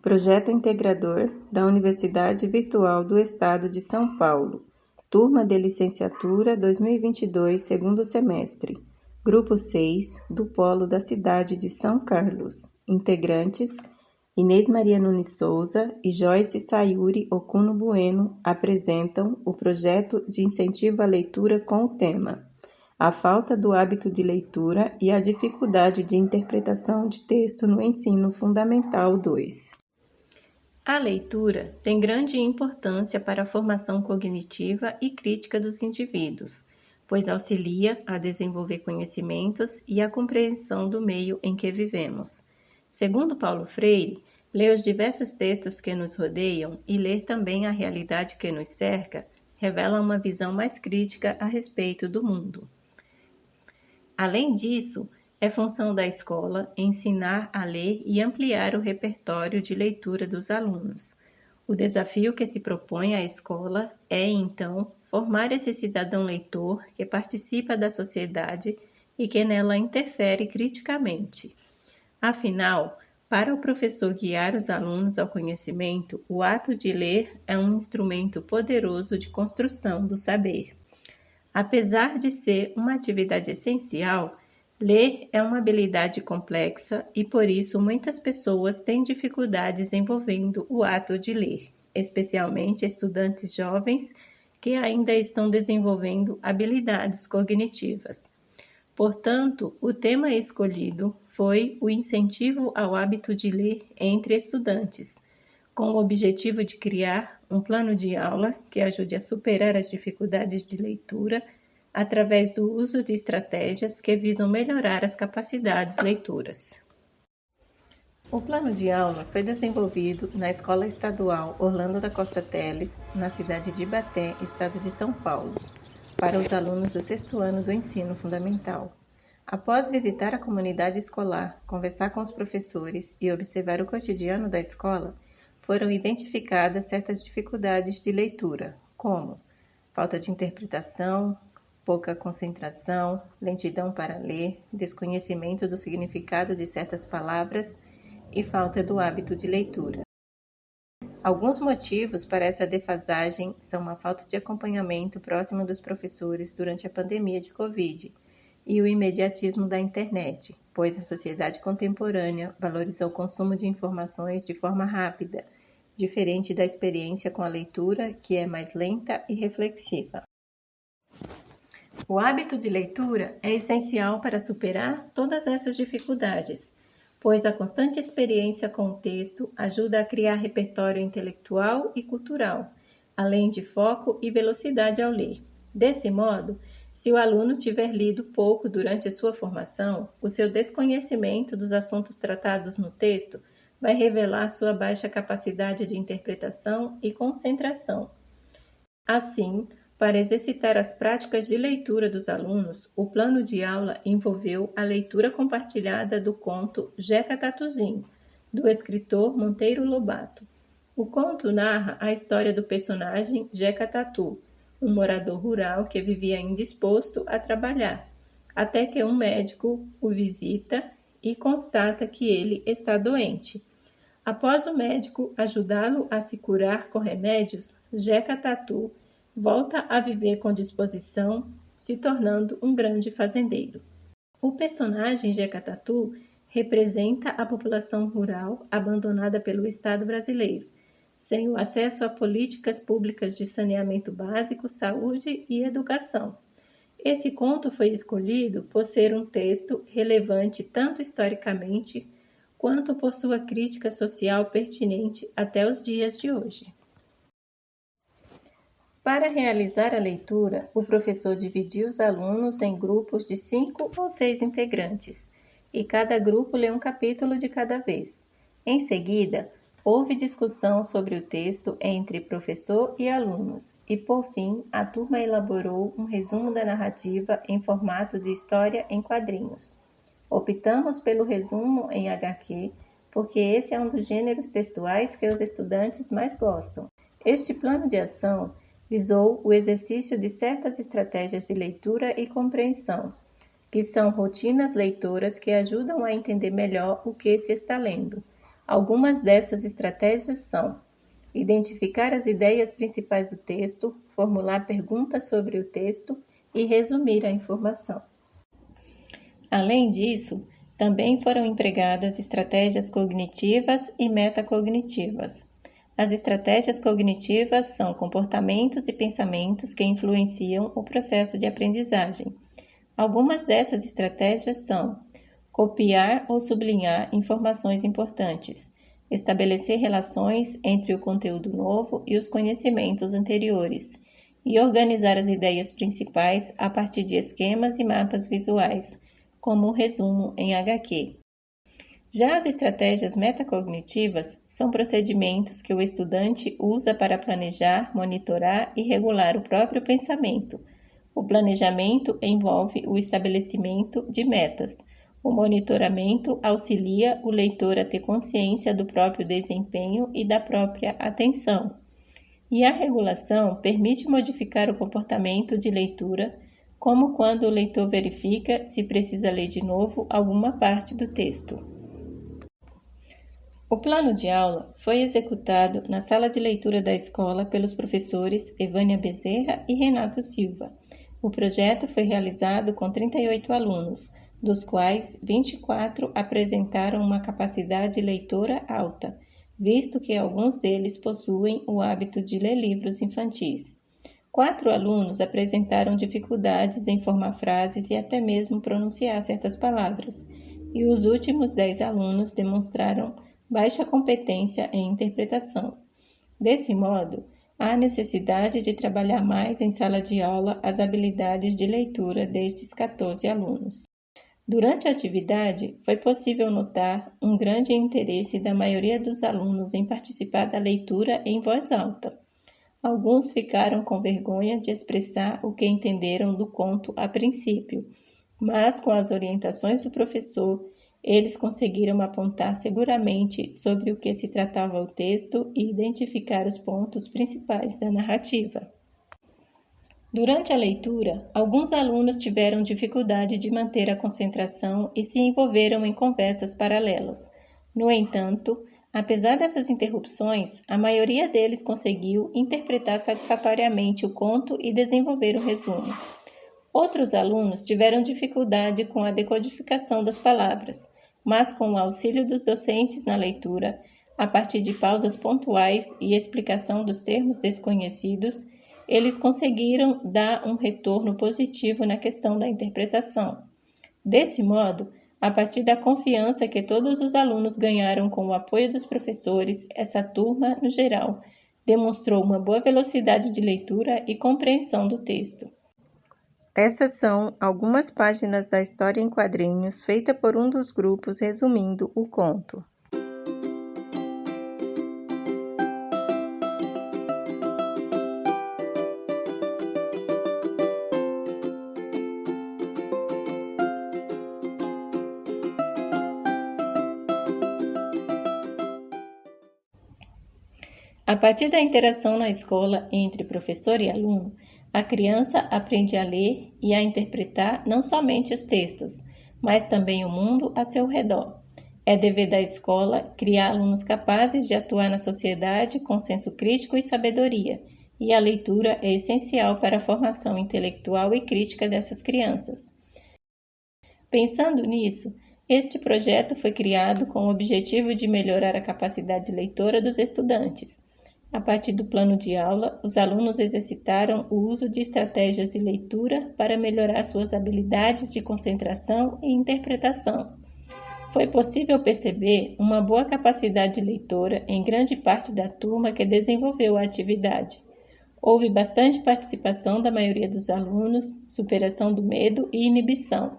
Projeto Integrador da Universidade Virtual do Estado de São Paulo, turma de licenciatura 2022, segundo semestre, grupo 6, do Polo da cidade de São Carlos. Integrantes: Inês Maria Nunes Souza e Joyce Sayuri Okuno Bueno apresentam o projeto de incentivo à leitura com o tema A falta do hábito de leitura e a dificuldade de interpretação de texto no ensino fundamental 2. A leitura tem grande importância para a formação cognitiva e crítica dos indivíduos, pois auxilia a desenvolver conhecimentos e a compreensão do meio em que vivemos. Segundo Paulo Freire, ler os diversos textos que nos rodeiam e ler também a realidade que nos cerca revela uma visão mais crítica a respeito do mundo. Além disso, é função da escola ensinar a ler e ampliar o repertório de leitura dos alunos. O desafio que se propõe à escola é, então, formar esse cidadão leitor que participa da sociedade e que nela interfere criticamente. Afinal, para o professor guiar os alunos ao conhecimento, o ato de ler é um instrumento poderoso de construção do saber. Apesar de ser uma atividade essencial, ler é uma habilidade complexa e, por isso, muitas pessoas têm dificuldades envolvendo o ato de ler, especialmente estudantes jovens que ainda estão desenvolvendo habilidades cognitivas. Portanto, o tema escolhido foi o incentivo ao hábito de ler entre estudantes, com o objetivo de criar um plano de aula que ajude a superar as dificuldades de leitura através do uso de estratégias que visam melhorar as capacidades leitoras. O plano de aula foi desenvolvido na Escola Estadual Orlando da Costa Teles, na cidade de Ibaté, estado de São Paulo, para os alunos do 6º ano do ensino fundamental. Após visitar a comunidade escolar, conversar com os professores e observar o cotidiano da escola, foram identificadas certas dificuldades de leitura, como falta de interpretação, pouca concentração, lentidão para ler, desconhecimento do significado de certas palavras e falta do hábito de leitura. Alguns motivos para essa defasagem são a falta de acompanhamento próximo dos professores durante a pandemia de Covid e o imediatismo da internet, pois a sociedade contemporânea valoriza o consumo de informações de forma rápida, diferente da experiência com a leitura, que é mais lenta e reflexiva. O hábito de leitura é essencial para superar todas essas dificuldades, pois a constante experiência com o texto ajuda a criar repertório intelectual e cultural, além de foco e velocidade ao ler. Desse modo, se o aluno tiver lido pouco durante a sua formação, o seu desconhecimento dos assuntos tratados no texto vai revelar sua baixa capacidade de interpretação e concentração. Assim, para exercitar as práticas de leitura dos alunos, o plano de aula envolveu a leitura compartilhada do conto Jeca Tatuzinho, do escritor Monteiro Lobato. O conto narra a história do personagem Jeca Tatu, um morador rural que vivia indisposto a trabalhar, até que um médico o visita e constata que ele está doente. Após o médico ajudá-lo a se curar com remédios, Jeca Tatu volta a viver com disposição, se tornando um grande fazendeiro. O personagem Jeca Tatu representa a população rural abandonada pelo Estado brasileiro, sem o acesso a políticas públicas de saneamento básico, saúde e educação. Esse conto foi escolhido por ser um texto relevante tanto historicamente quanto por sua crítica social pertinente até os dias de hoje. Para realizar a leitura, o professor dividiu os alunos em grupos de 5 ou 6 integrantes, e cada grupo lê um capítulo de cada vez. Em seguida, houve discussão sobre o texto entre professor e alunos, e por fim, a turma elaborou um resumo da narrativa em formato de história em quadrinhos. Optamos pelo resumo em HQ, porque esse é um dos gêneros textuais que os estudantes mais gostam. Este plano de ação visou o exercício de certas estratégias de leitura e compreensão, que são rotinas leitoras que ajudam a entender melhor o que se está lendo, Algumas dessas estratégias são: identificar as ideias principais do texto, formular perguntas sobre o texto e resumir a informação. Além disso, também foram empregadas estratégias cognitivas e metacognitivas. As estratégias cognitivas são comportamentos e pensamentos que influenciam o processo de aprendizagem. Algumas dessas estratégias são: copiar ou sublinhar informações importantes, estabelecer relações entre o conteúdo novo e os conhecimentos anteriores, e organizar as ideias principais a partir de esquemas e mapas visuais, como o resumo em HQ. Já as estratégias metacognitivas são procedimentos que o estudante usa para planejar, monitorar e regular o próprio pensamento. O planejamento envolve o estabelecimento de metas. O monitoramento auxilia o leitor a ter consciência do próprio desempenho e da própria atenção. E a regulação permite modificar o comportamento de leitura, como quando o leitor verifica se precisa ler de novo alguma parte do texto. O plano de aula foi executado na sala de leitura da escola pelos professores Evânia Bezerra e Renato Silva. O projeto foi realizado com 38 alunos, dos quais 24 apresentaram uma capacidade leitora alta, visto que alguns deles possuem o hábito de ler livros infantis. 4 alunos apresentaram dificuldades em formar frases e até mesmo pronunciar certas palavras, e os últimos 10 alunos demonstraram baixa competência em interpretação. Desse modo, há necessidade de trabalhar mais em sala de aula as habilidades de leitura destes 14 alunos. Durante a atividade, foi possível notar um grande interesse da maioria dos alunos em participar da leitura em voz alta. Alguns ficaram com vergonha de expressar o que entenderam do conto a princípio, mas com as orientações do professor, eles conseguiram apontar seguramente sobre o que se tratava o texto e identificar os pontos principais da narrativa. Durante a leitura, alguns alunos tiveram dificuldade de manter a concentração e se envolveram em conversas paralelas. No entanto, apesar dessas interrupções, a maioria deles conseguiu interpretar satisfatoriamente o conto e desenvolver o resumo. Outros alunos tiveram dificuldade com a decodificação das palavras, mas com o auxílio dos docentes na leitura, a partir de pausas pontuais e explicação dos termos desconhecidos, eles conseguiram dar um retorno positivo na questão da interpretação. Desse modo, a partir da confiança que todos os alunos ganharam com o apoio dos professores, essa turma, no geral, demonstrou uma boa velocidade de leitura e compreensão do texto. Essas são algumas páginas da história em quadrinhos feita por um dos grupos resumindo o conto. A partir da interação na escola entre professor e aluno, a criança aprende a ler e a interpretar não somente os textos, mas também o mundo a seu redor. É dever da escola criar alunos capazes de atuar na sociedade com senso crítico e sabedoria, e a leitura é essencial para a formação intelectual e crítica dessas crianças. Pensando nisso, este projeto foi criado com o objetivo de melhorar a capacidade leitora dos estudantes. A partir do plano de aula, os alunos exercitaram o uso de estratégias de leitura para melhorar suas habilidades de concentração e interpretação. Foi possível perceber uma boa capacidade leitora em grande parte da turma que desenvolveu a atividade. Houve bastante participação da maioria dos alunos, superação do medo e inibição,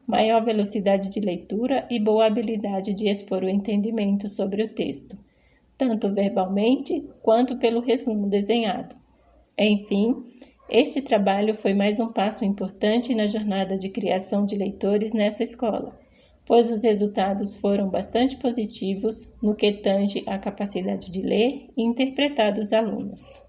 maior velocidade de leitura e boa habilidade de expor o entendimento sobre o texto, tanto verbalmente quanto pelo resumo desenhado. Enfim, este trabalho foi mais um passo importante na jornada de criação de leitores nessa escola, pois os resultados foram bastante positivos no que tange à capacidade de ler e interpretar dos alunos.